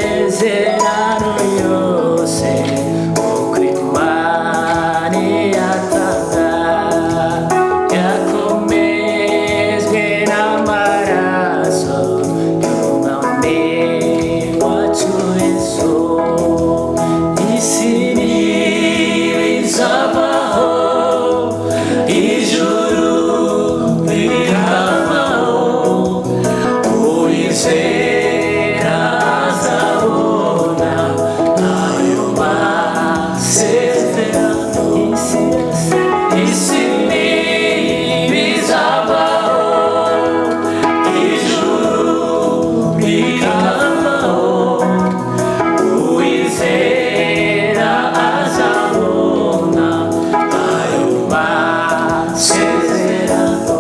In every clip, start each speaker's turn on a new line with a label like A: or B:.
A: amasezerano yose uko Imana yatanga yakomejwe n'amaraso y'umwami wacu Yesu. Isi ntibizabaho, ijuru rikabaho, uwizera azabona ayo masezerano. Isi ntibizabaho, ijuru rikabaho, uwizera azabona ayo masezerano.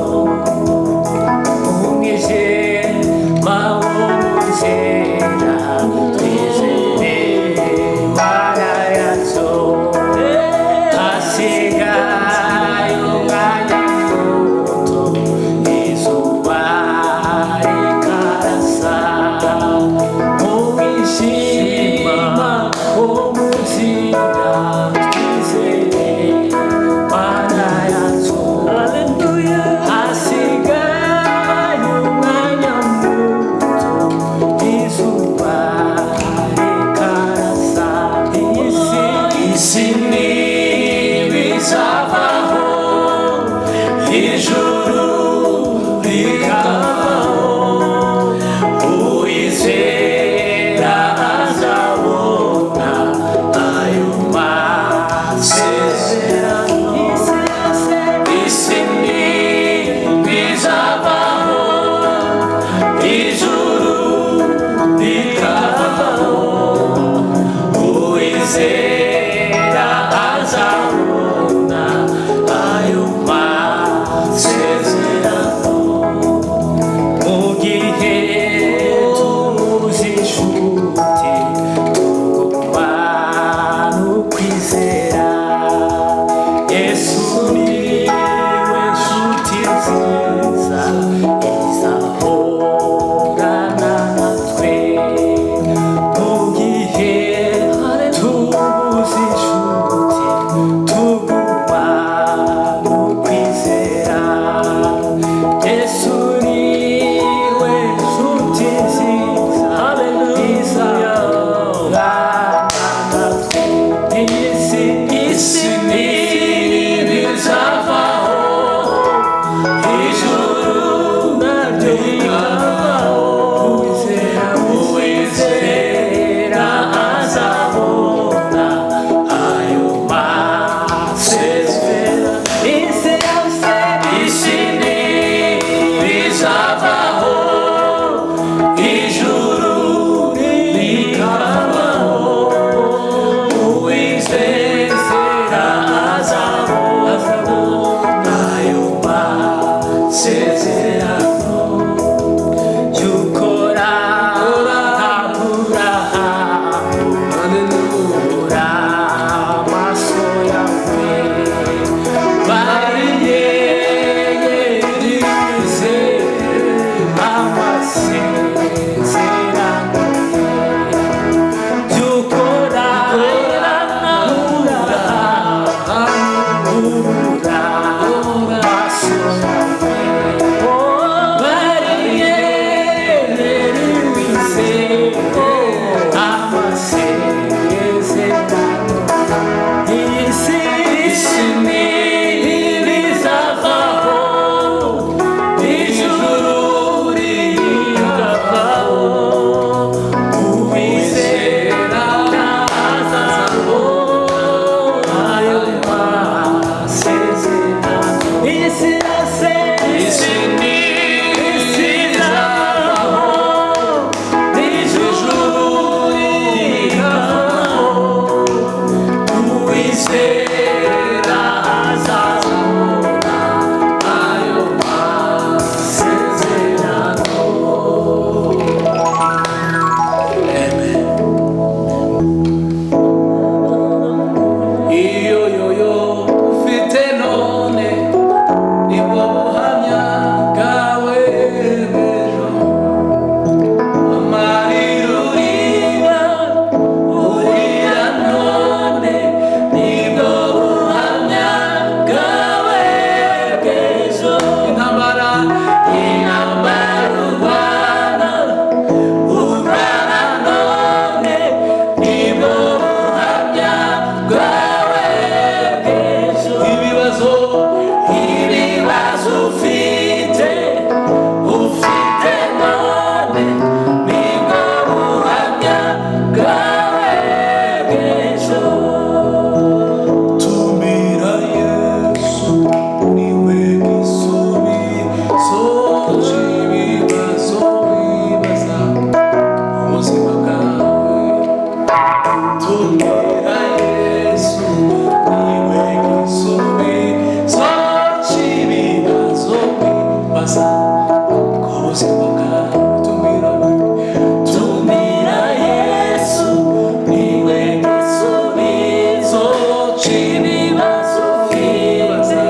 A: Umwijima w'umuzera twizere Imana yacu, hasigaye umwanya muto izuba rikarasa. Umwijima w'umuzera twizere Imana yacu, hasigaye umwanya muto izuba rikarasa. Isi ntibizabaho, ijuru rikabaho, uwizera azabona ayo masezerano. Isi ntibizabaho, ijuru rikabaho, uwizera azabona ayo masezerano. kwibaza ku buzima bwawe. Tumira Yesu niwe gisubizo cy'ibibazo ufite.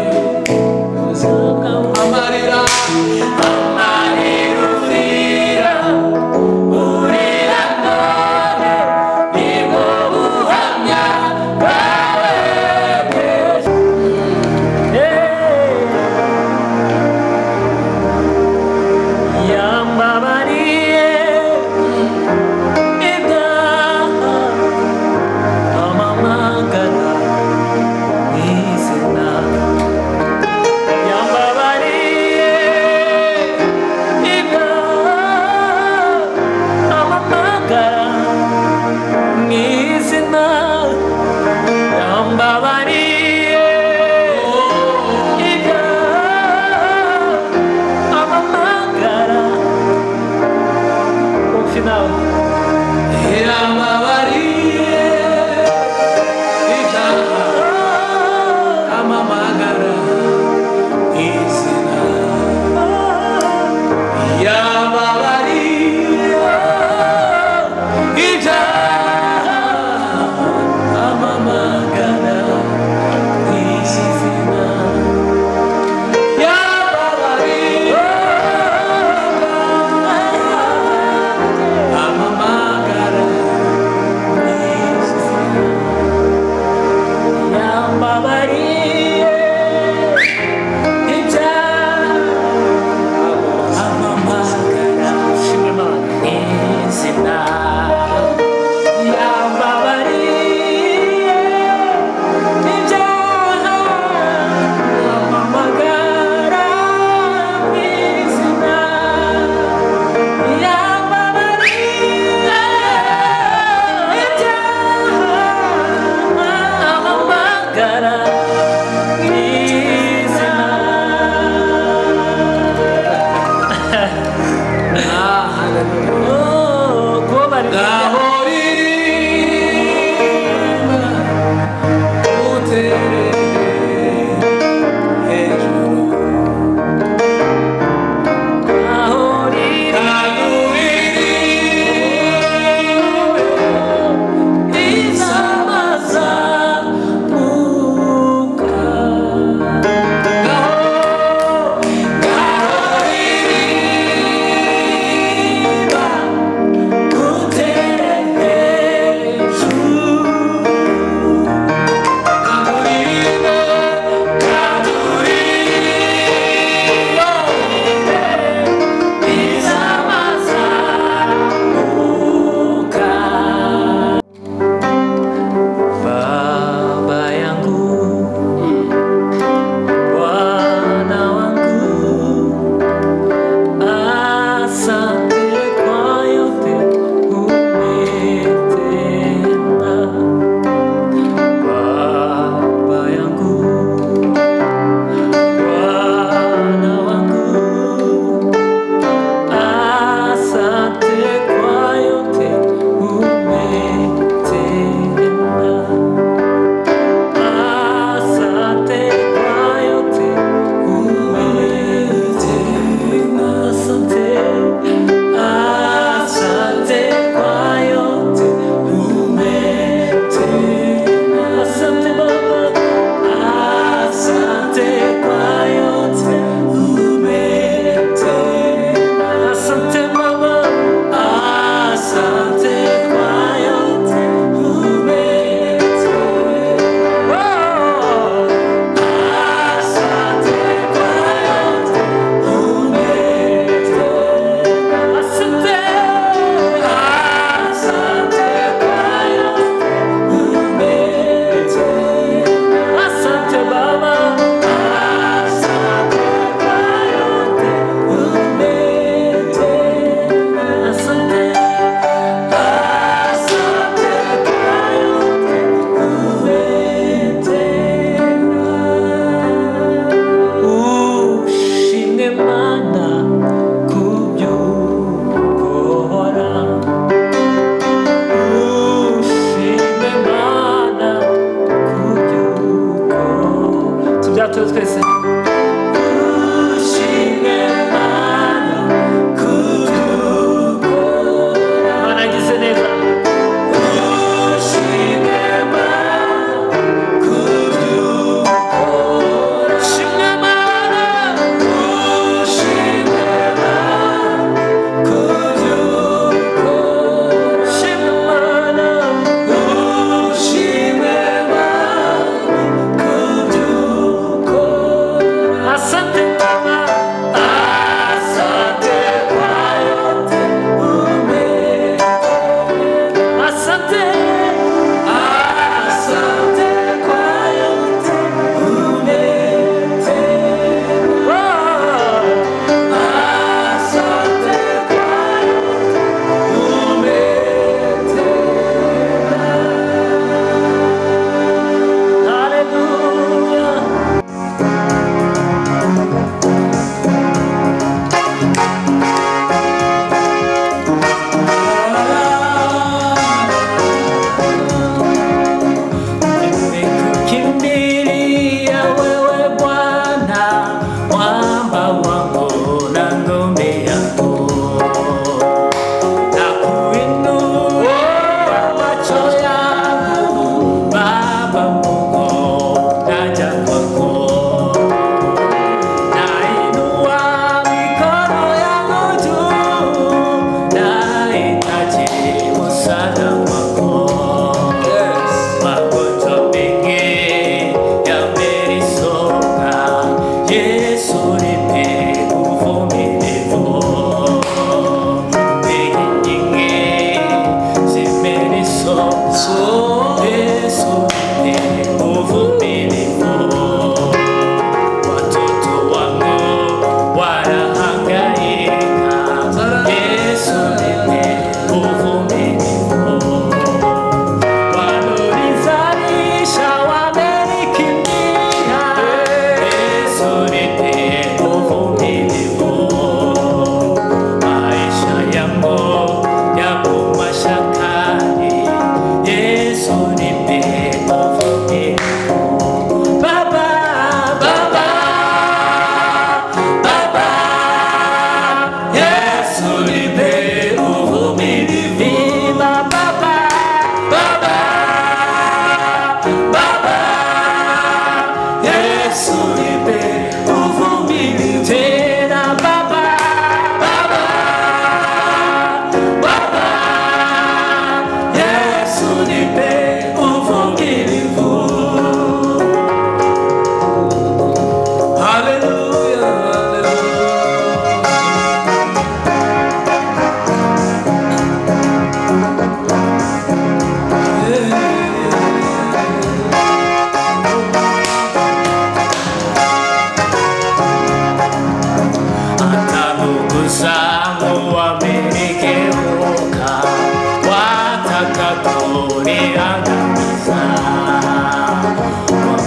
A: Amarira ufira urira none nibwo buhamya bwawe.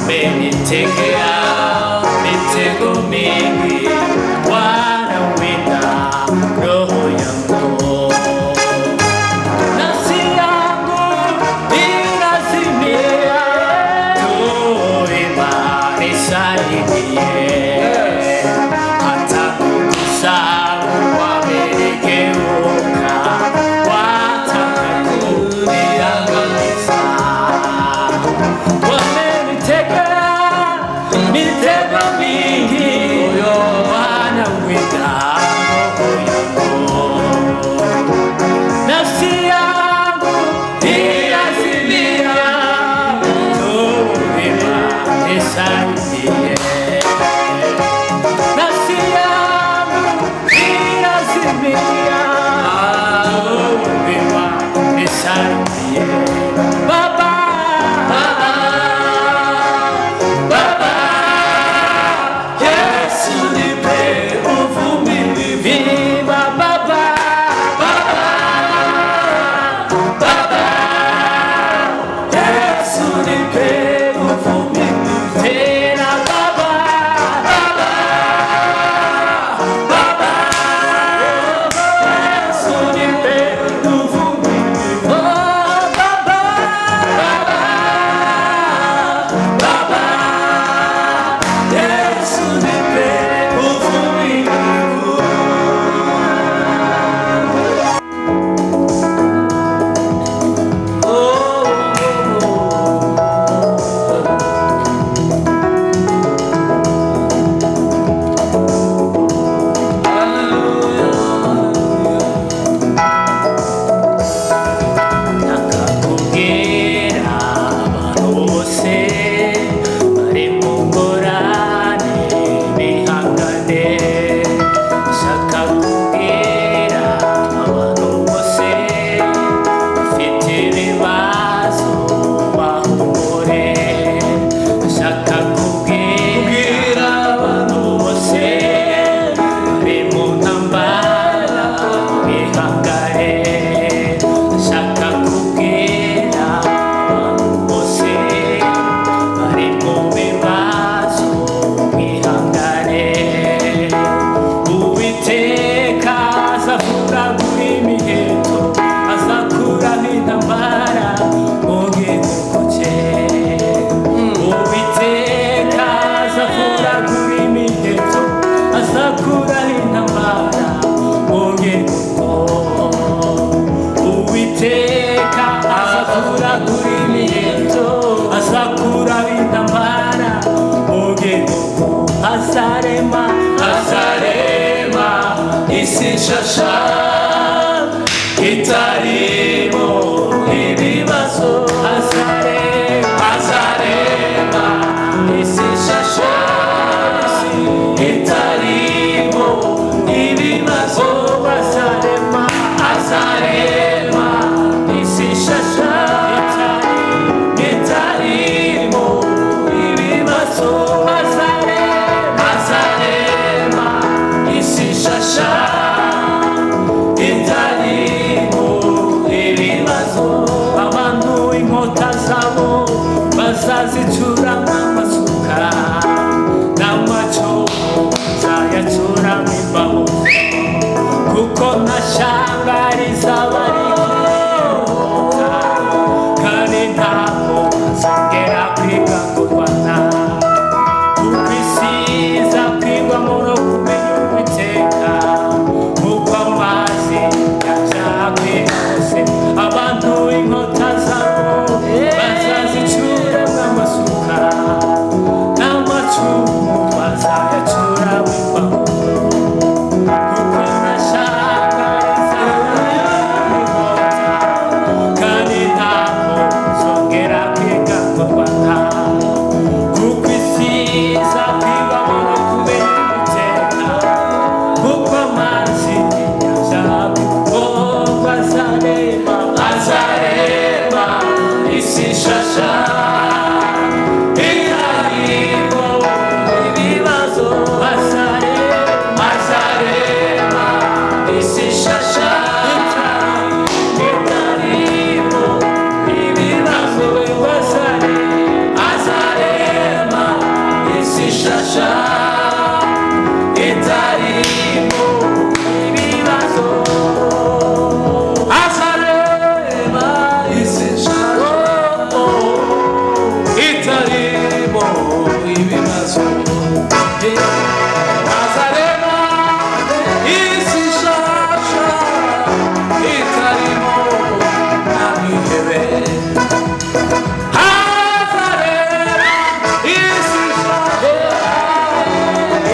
A: umenitegea mitego mingi, wanawinda roho yangu. Nafsi yangu inazimia, tuima nisaidie. Hata ndugu zangu wamenigeuka, wataka kuniangamiza. Wamenitegea mitego mingi, wanawinda roho yangu. Nafsi yangu inazimia, tuima nisaidie. Nafsi yangu inazimia, tuima nisaidie. Baba, Baba, Baba, Yesu nipe uvumilivu. Viva Baba, Baba, Baba, Yesu nipe uvumilivu. Tena Baba, Baba, Baba, Yesu nipe uvumilivu. Oh, Baba, Baba, Baba, Yesu nipe uvumilivu. Nakakubwira abantu bose bari mu ngorane bihangane. Nshaka kubwira abantu bose bafite ibibazo bahumure. Nshaka kubwira abantu bose bari mu ntambara bihangane. Nshaka kubwira abantu bose bari mu bibazo bihangane. Uwiteka azakuraho imiheto, azakuraho intambara mu gihugu cye. Uwiteka azakuraho imiheto, azakuraho intambara mu gihugu. Uwiteka azakuraho imiheto, azakuraho intambara mu gihugu. Azarema, azarema isi nshasha itarimo ibibazo. Azarema, azarema isi nshasha itarimo ibibazo. Azarema, azarema isi nshasha itarimo ibibazo. Azarema, azarema isi nshasha itarimo ibibazo. Abantu inkota zabo bazazicuramo amasuka, n'amacumu zayacuramo imbaho. Kuko nta shyamba rizaba rikirota, kandi ntabwo bazongera kwiga kurwana. Kuko isi izakwirwamo no kumenya Uwiteka, nk'uko amazi yajaguye hose. Abantu inkota zabo bazazicuramo amasuka, n'amacumu bazayacuramo imbaho. Kuko nta shyamba rizaba rikirota, kandi ntabwo bazongera kwiga kurwana. Kuko isi izakwirwamo no kumenya Uwiteka, nk'uko amazi yajaguye. Oh, azarema, azarema isi nshasha itarimo ibibazo. Azarema, azarema isi nshasha itarimo ibibazo. Azarema, azarema itarimo ibibazo. Azarema isi nshyashya itarimo ibibazo. Azarema isi nshyashya itarimo n'amihebe. Azarema isi nshyashya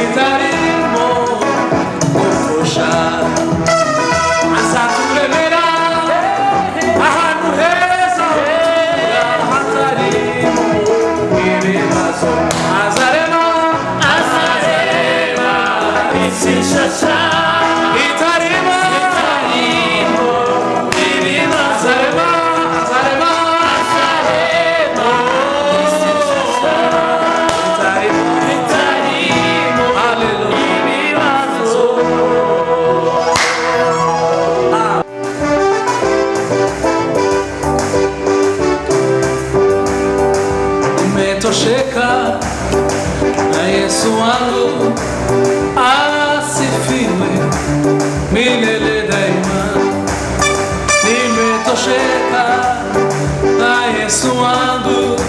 A: itarimo gupfusha. Azaturemera ahantu heza hatarimo ibibazo. Azarema isi nshyashya itarimo ibibazo. Azarema isi nshyashya itarimo ibibazo. Nimetosheka na Yesu wangu asifiwe milele daima. Nimetosheka na Yesu wangu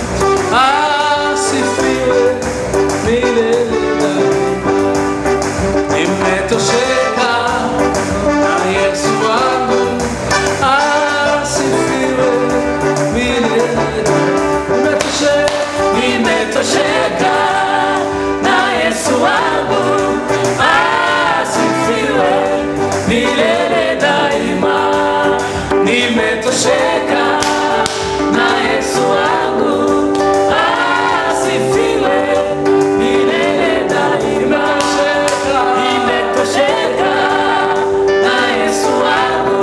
A: asifiwe milele daima. Nimetosheka na Yesu wangu asifiwe milele daima. Nimetosheka na Yesu wangu asifiwe milele daima. Nimetosheka na Yesu wangu asifiwe milele daima. Nimetosheka na Yesu wangu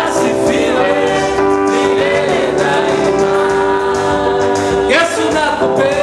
A: asifiwe milele daima. Yesu nakupenda.